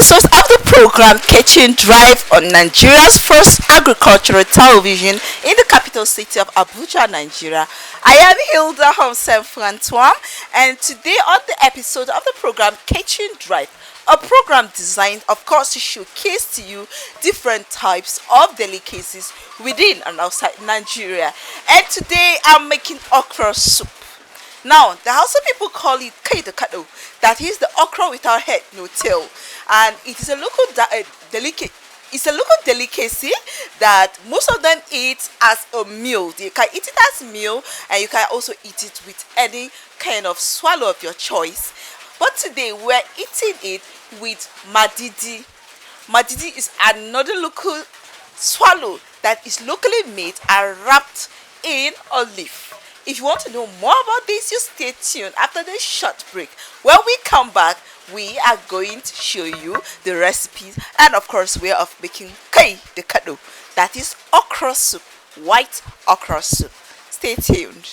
episodes of the program Kitchen Drive on Nigeria's first agricultural television in the capital city of Abuja, Nigeria. I am Hilda Homsen Francois, and today on the episode of the program Kitchen Drive, a program designed, of course, to showcase to you different types of delicacies within and outside Nigeria. And today I'm making okra soup. Now, the Hausa people call it kaidakado. That is the okra without head, no tail, and it is a local delicate. It's a local delicacy that most of them eat as a meal. You can eat it as a meal, and you can also eat it with any kind of swallow of your choice. But today we're eating it with Madidi. Madidi is another local swallow that is locally made and wrapped in a leaf. If you want to know more about this, you stay tuned after this short break. When we come back, we are going to show you the recipes and, of course, way of making kai the kado. That is okra soup, white okra soup. Stay tuned.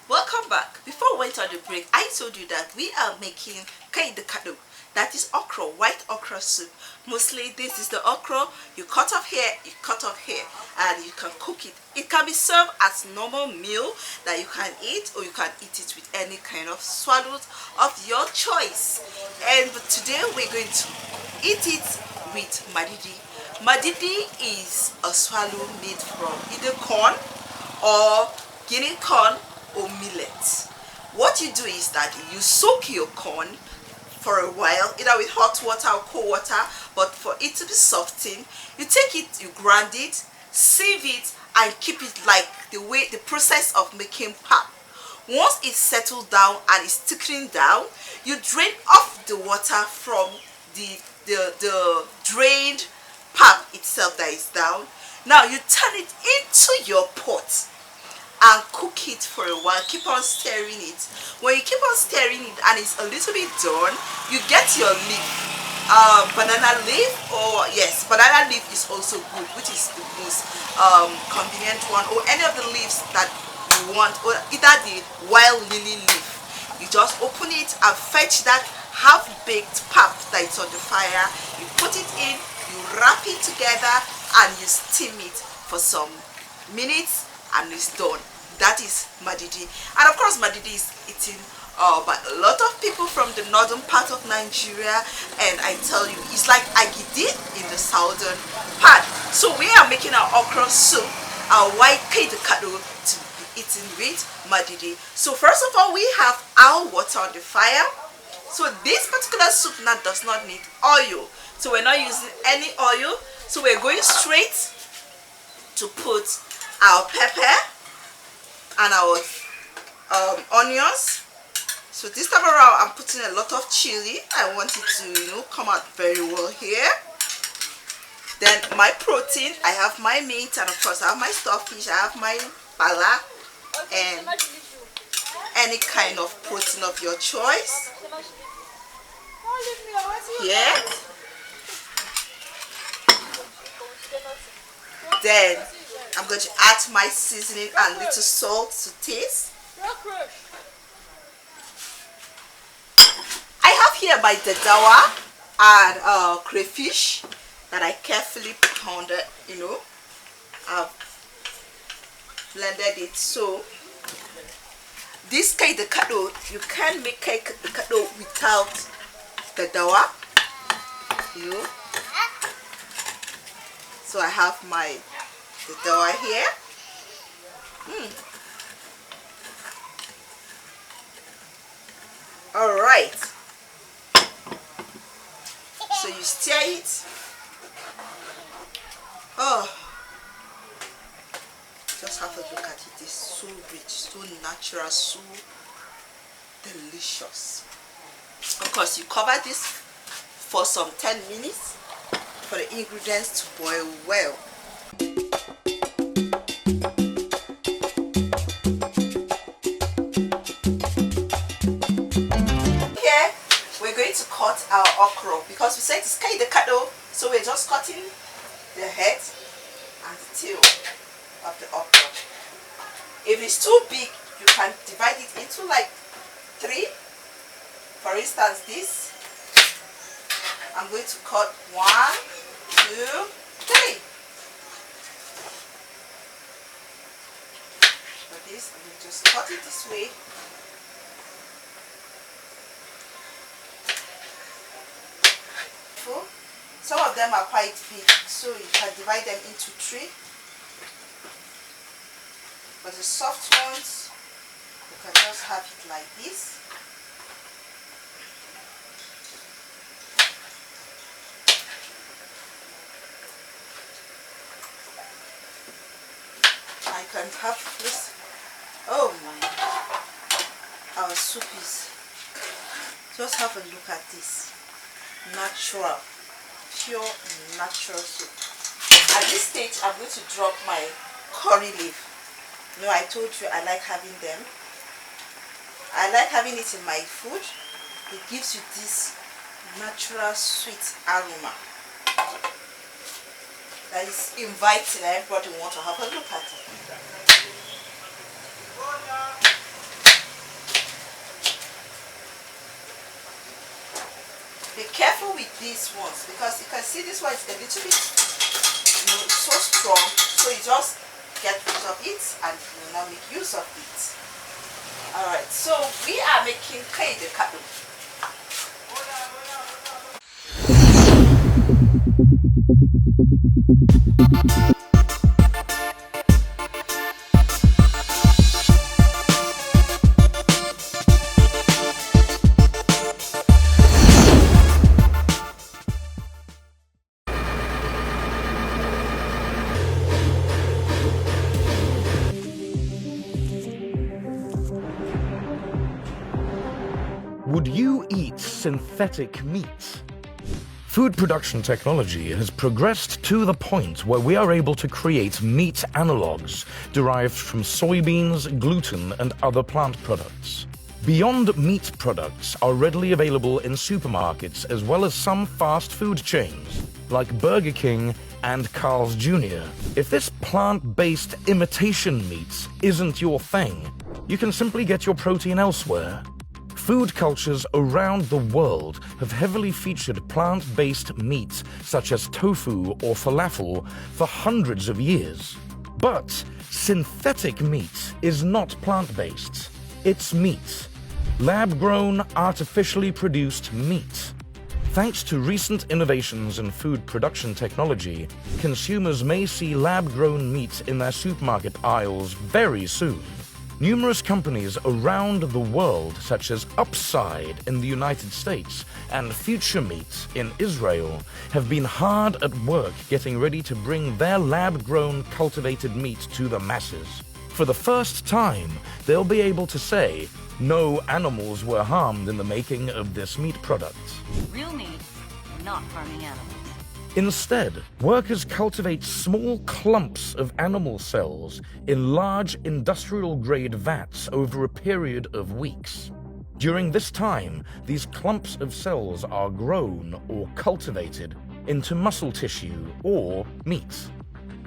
Welcome back. Before we went on the break, I told you that we are making kaidakado. That is okra, white okra soup. Mostly this is the okra. You cut off here, you cut off here, and you can cook it. It can be served as normal meal that you can eat, or you can eat it with any kind of swallows of your choice. And today we're going to eat it with madidi. Madidi is a swallow made from either corn or guinea corn or millet. What you do is that you soak your corn for a while, either with hot water or cold water, but for it to be softened, you take it, you grind it, sieve it, and keep it like the process of making pap. Once it's settled down and it's thickening down, you drain off the water from the drained pap itself that is down. Now you turn it into your pot and cook it for a while. Keep on stirring it. When you keep on stirring it and it's a little bit done, you get your leaf, banana leaf, or yes, banana leaf is also good, which is the most convenient one, or any of the leaves that you want, or either the wild lily leaf. You just open it and fetch that half-baked pap that is on the fire. You put it in, you wrap it together, and you steam it for some minutes, and it's done. That is madidi. And of course madidi is eaten by a lot of people from the northern part of Nigeria, and I tell you, it's like agidi in the southern part. So we are making our okra soup, our white kaidakado, to be eaten with madidi. So first of all, we have our water on the fire. So this particular soup now does not need oil, so we're not using any oil. So we're going straight to put our pepper and our onions. So this time around, I'm putting a lot of chili. I want it to, come out very well here. Then my protein, I have my meat, and of course I have my stockfish, I have my bala, and any kind of protein of your choice. Here. Then I'm going to add my seasoning and little salt to taste. I have here my dadawa and crayfish that I carefully pounded, I've blended it. So this cake the kado, you can make cake the kado without the dawa, So I have my dawa here. All right. So you stir it. Oh, just have a look at it. It's so rich, so natural, so delicious. Of course, you cover this for some 10 minutes for the ingredients to boil well. Here, we're going to cut our okra because we said it's kai the kado, so we're just cutting the head and the tail of the okra. If it's too big, you can divide it into like 3. For instance, this, I'm going to cut 1, 2, 3. For this, I'm going to just cut it this way. Some of them are quite big, so you can divide them into 3. But the soft ones, you can just have it like this. I can have this. Oh my, our soup is, just have a look at this. Natural, pure natural soup. At this stage, I'm going to drop my curry leaf. I told you I like having them. I like having it in my food. It gives you this natural sweet aroma that is inviting. Everybody want to have a look at it. Be careful with these ones because you can see this one is a little bit so strong, so you just get rid of it and you will now make use of it. Alright, so we are making kai de kado. Would you eat synthetic meat? Food production technology has progressed to the point where we are able to create meat analogues derived from soybeans, gluten, and other plant products. Beyond Meat products are readily available in supermarkets as well as some fast food chains like Burger King and Carl's Jr. If this plant-based imitation meat isn't your thing, you can simply get your protein elsewhere. Food cultures around the world have heavily featured plant-based meats such as tofu or falafel for hundreds of years. But synthetic meat is not plant-based. It's meat. Lab-grown, artificially produced meat. Thanks to recent innovations in food production technology, consumers may see lab-grown meat in their supermarket aisles very soon. Numerous companies around the world, such as Upside in the United States and Future Meat in Israel, have been hard at work getting ready to bring their lab-grown cultivated meat to the masses. For the first time, they'll be able to say, No animals were harmed in the making of this meat product. Real meat, not harming animals. Instead, workers cultivate small clumps of animal cells in large industrial-grade vats over a period of weeks. During this time, these clumps of cells are grown or cultivated into muscle tissue or meat.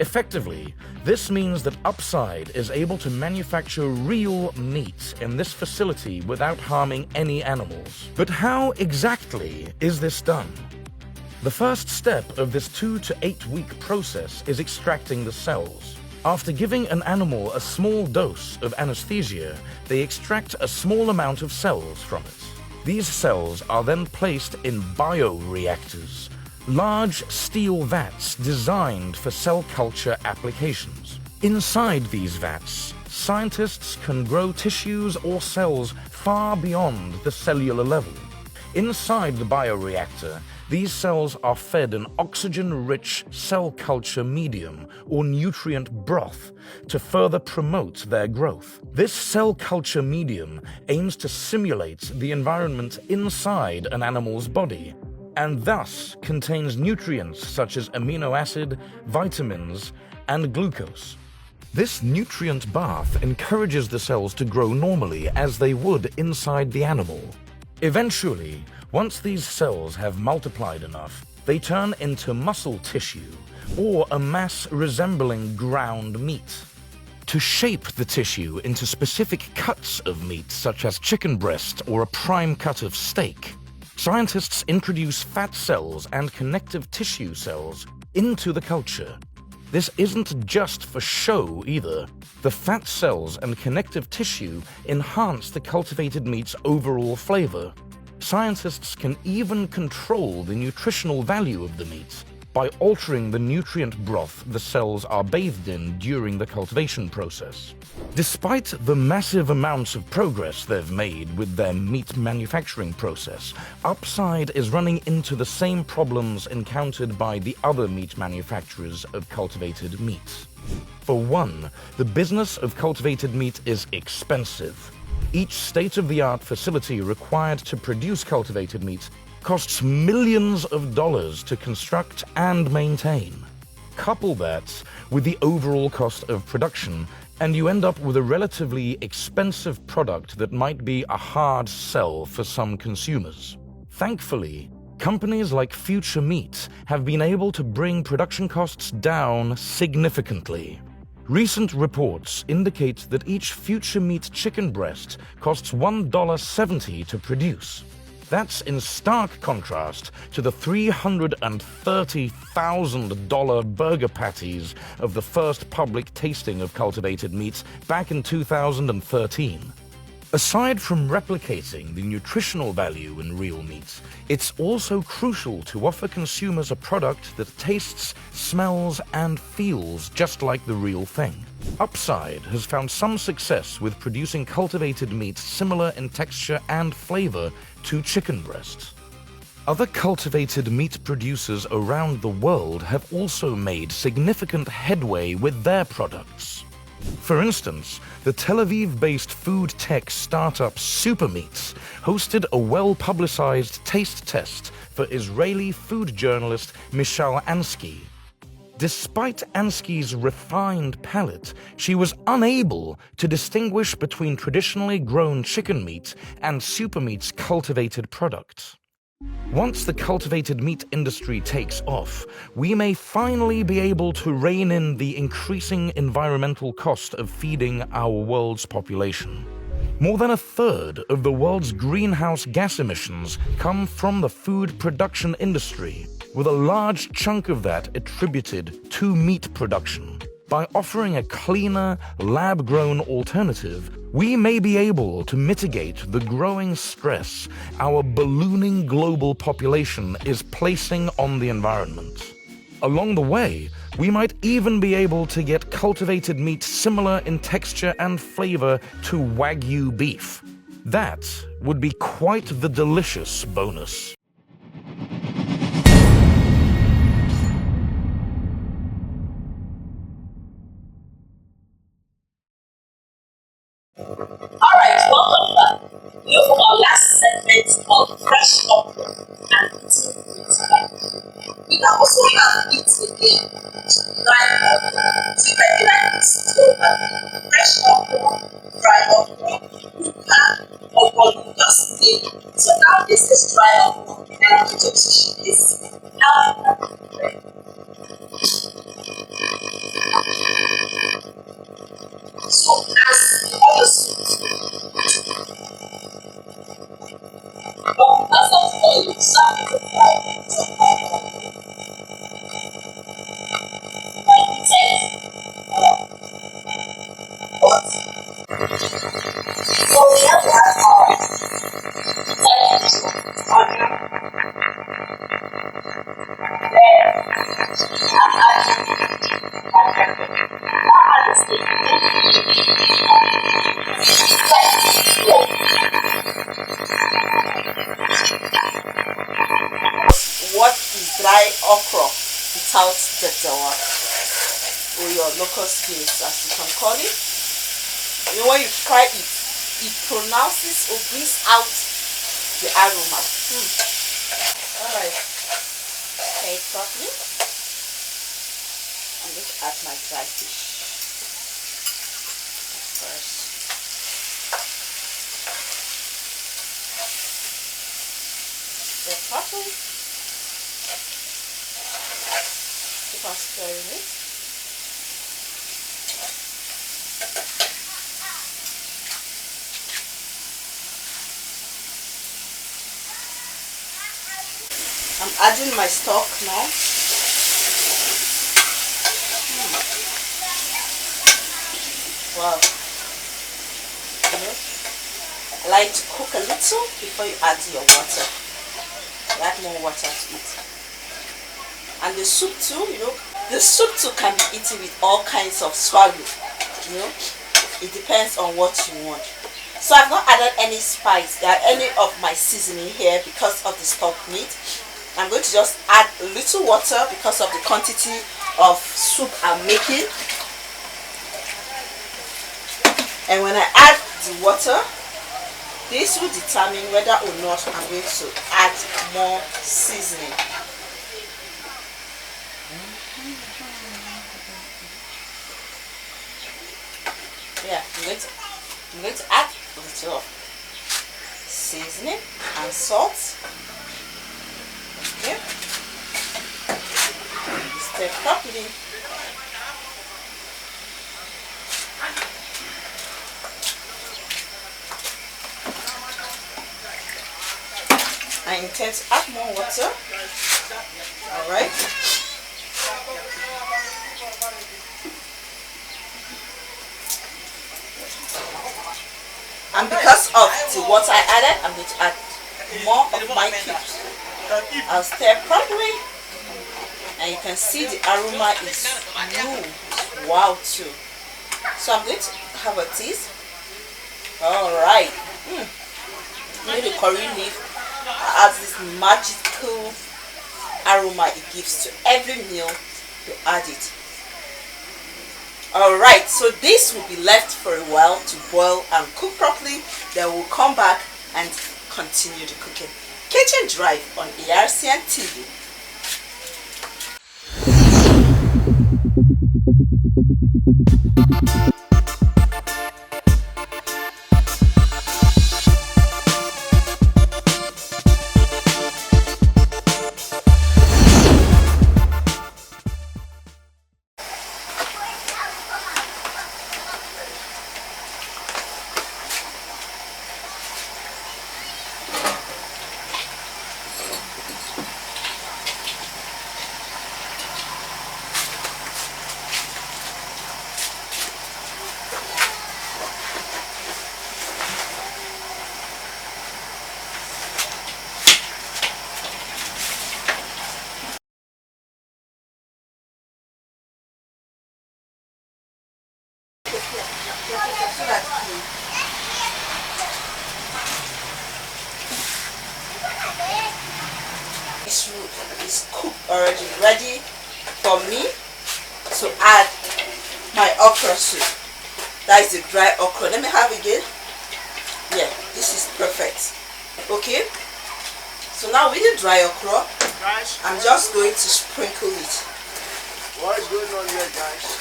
Effectively, this means that Upside is able to manufacture real meat in this facility without harming any animals. But how exactly is this done? The first step of this 2 to 8 week process is extracting the cells. After giving an animal a small dose of anesthesia, they extract a small amount of cells from it. These cells are then placed in bioreactors, large steel vats designed for cell culture applications. Inside these vats, scientists can grow tissues or cells far beyond the cellular level. Inside the bioreactor, these cells are fed an oxygen-rich cell culture medium or nutrient broth to further promote their growth. This cell culture medium aims to simulate the environment inside an animal's body and thus contains nutrients such as amino acid, vitamins, and glucose. This nutrient bath encourages the cells to grow normally as they would inside the animal. Eventually, once these cells have multiplied enough, they turn into muscle tissue or a mass resembling ground meat. To shape the tissue into specific cuts of meat such as chicken breast or a prime cut of steak, scientists introduce fat cells and connective tissue cells into the culture. This isn't just for show either. The fat cells and connective tissue enhance the cultivated meat's overall flavor. Scientists can even control the nutritional value of the meat by altering the nutrient broth the cells are bathed in during the cultivation process. Despite the massive amounts of progress they've made with their meat manufacturing process, Upside is running into the same problems encountered by the other meat manufacturers of cultivated meat. For one, the business of cultivated meat is expensive. Each state-of-the-art facility required to produce cultivated meat costs millions of dollars to construct and maintain. Couple that with the overall cost of production, and you end up with a relatively expensive product that might be a hard sell for some consumers. Thankfully, companies like Future Meat have been able to bring production costs down significantly. Recent reports indicate that each Future Meat chicken breast costs $1.70 to produce. That's in stark contrast to the $330,000 burger patties of the first public tasting of cultivated meats back in 2013. Aside from replicating the nutritional value in real meat, it's also crucial to offer consumers a product that tastes, smells, and feels just like the real thing. Upside has found some success with producing cultivated meat similar in texture and flavor to chicken breast. Other cultivated meat producers around the world have also made significant headway with their products. For instance, the Tel Aviv-based food tech startup Supermeats hosted a well-publicized taste test for Israeli food journalist Michal Ansky. Despite Ansky's refined palate, she was unable to distinguish between traditionally grown chicken meat and Supermeat's cultivated product. Once the cultivated meat industry takes off, we may finally be able to rein in the increasing environmental cost of feeding our world's population. More than a third of the world's greenhouse gas emissions come from the food production industry, with a large chunk of that attributed to meat production. By offering a cleaner, lab-grown alternative, we may be able to mitigate the growing stress our ballooning global population is placing on the environment. Along the way, we might even be able to get cultivated meat similar in texture and flavor to Wagyu beef. That would be quite the delicious bonus. Alright, welcome back. on fresh okra and eat it with rice. You can also have it again with dry okra. So you can either eat fresh okra, dry okra, or you just steam. So now this is dry okra, and I'm going to teach you this. So as all the soup, but because of oil, some people fry, some people take pot. So we have to add onion, and pepper. Now add the what is dry okra without the dawa, or your locust beans as you can call it? You know, when you fry it, it pronounces or brings out the aroma. Alright, okay, properly. I'm going to add my dry fish first. Stir properly. Keep on stirring it. I'm adding my stock now. Wow. I like to cook a little before you add your water. You add more water to it. And the soup too, the soup too can be eaten with all kinds of swallow. It depends on what you want. So I've not added any spice, any of my seasoning here because of the stock meat. I'm going to just add a little water because of the quantity of soup I'm making. And when I add the water, this will determine whether or not I'm going to add more seasoning. Yeah, I'm going to add a little of seasoning and salt. Okay. Stir properly. I intend to add more water. Alright. And because of the water I added, I'm going to add more of my cubes. I'll stir properly, and you can see the aroma is wow too. So I'm going to have a taste. Alright. The curry leaf has this magical aroma it gives to every meal you add it. Alright, so this will be left for a while to boil and cook properly. Then we'll come back and continue the cooking. Kitchen Drive on ARCN TV. Is cooked already, ready for me to add my okra soup. That is the dry okra. Let me have it again. Yeah, this is perfect. Okay, So now with the dry okra, I'm just going to sprinkle it. What is going on here, guys?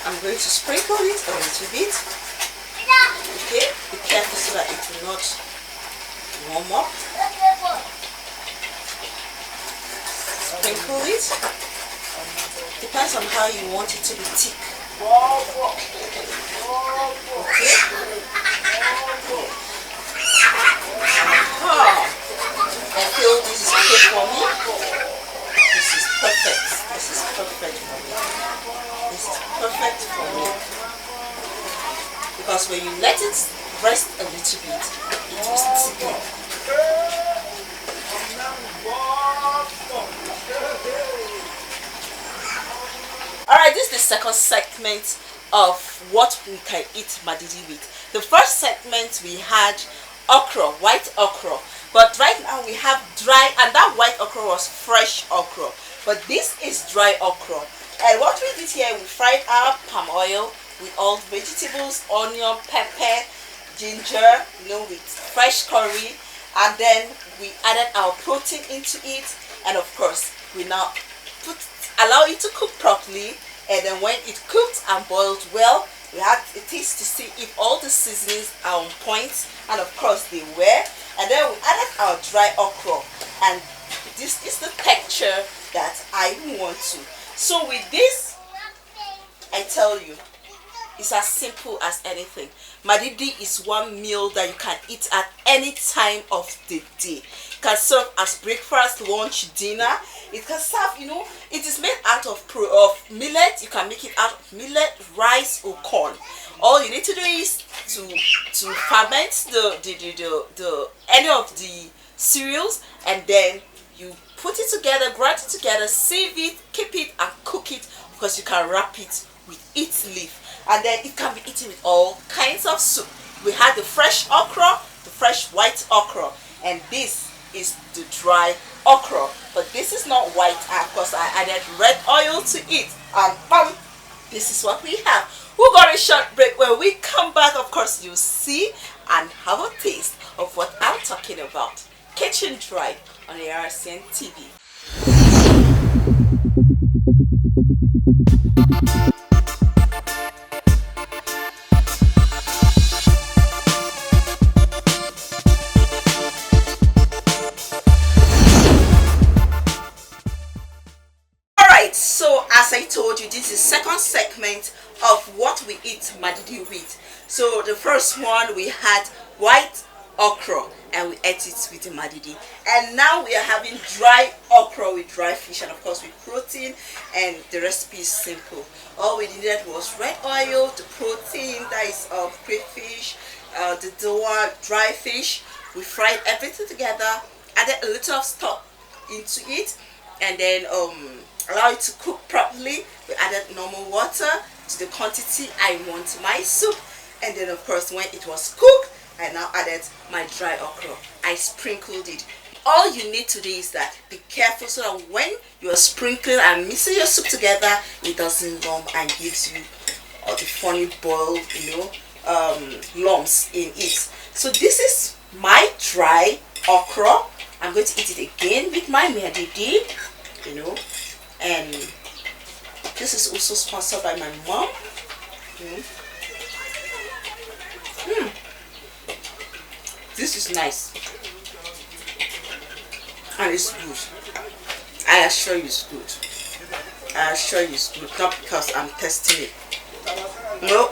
I'm going to sprinkle it a little bit. Okay, be careful so that it will not warm up. Sprinkle it. Depends on how you want it to be thick. Okay. I feel this is okay for me. This is perfect. This is perfect for me. This is perfect for me. Because when you let it rest a little bit, it will thicken. Alright, this is the second segment of what we can eat Madidi with. The first segment we had okra, white okra. But right now we have dry, and that white okra was fresh okra. But this is dry okra. And what we did here, we fried our palm oil with all vegetables, onion, pepper, ginger, with fresh curry. And then we added our protein into it. And of course, we now allow it to cook properly. And then when it cooked and boiled well, we had a taste to see if all the seasonings are on point, and of course they were. And then we added our dry okra, and this is the texture that I want to. So with this, I tell you, it's as simple as anything. Madidi is one meal that you can eat at any time of the day. It can serve as breakfast, lunch, dinner. It can serve, it is made out of millet. You can make it out of millet, rice, or corn. All you need to do is to ferment any of the cereals, and then you put it together, grind it together, sieve it, keep it, and cook it, because you can wrap it with its leaf. And then it can be eaten with all kinds of soup. We had the fresh okra, the fresh white okra, and this is the dry okra. But this is not white, of course I added red oil to it, and bam, this is what we have. We got a short break. When we come back, of course you'll see and have a taste of what I'm talking about. Kitchen Drive on ARCN TV. So as I told you, this is the second segment of what we eat Madidi with. So the first one we had white okra, and we ate it with the Madidi. And now we are having dry okra with dry fish, and of course with protein, and the recipe is simple. All we needed was red oil, the protein, that is crayfish, the dry fish. We fried everything together, added a little of stock into it, and then allow it to cook properly. We added normal water to the quantity I want my soup, and then of course when it was cooked, I now added my dry okra. I sprinkled it. All you need to do is that be careful so that when you are sprinkling and mixing your soup together, it doesn't lump and gives you the funny boiled lumps in it. So this is my dry okra. I'm going to eat it again with my Madidi, and this is also sponsored by my mom. This is nice, and it's good. I assure you it's good. I assure you it's good, not because I'm testing it.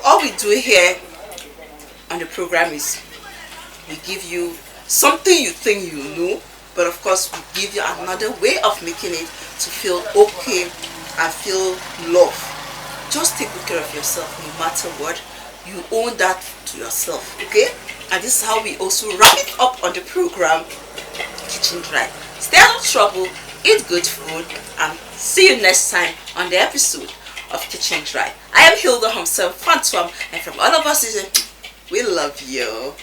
All we do here on the program is we give you something you think you know, but of course we give you another way of making it to feel okay and feel love. Just take good care of yourself no matter what. You own that to yourself, okay? And this is how we also wrap it up on the program Kitchen Drive. Stay out of trouble, eat good food, and see you next time on the episode of Kitchen Drive. I am Hilda Homself Fantuam, and from all of us, we love you.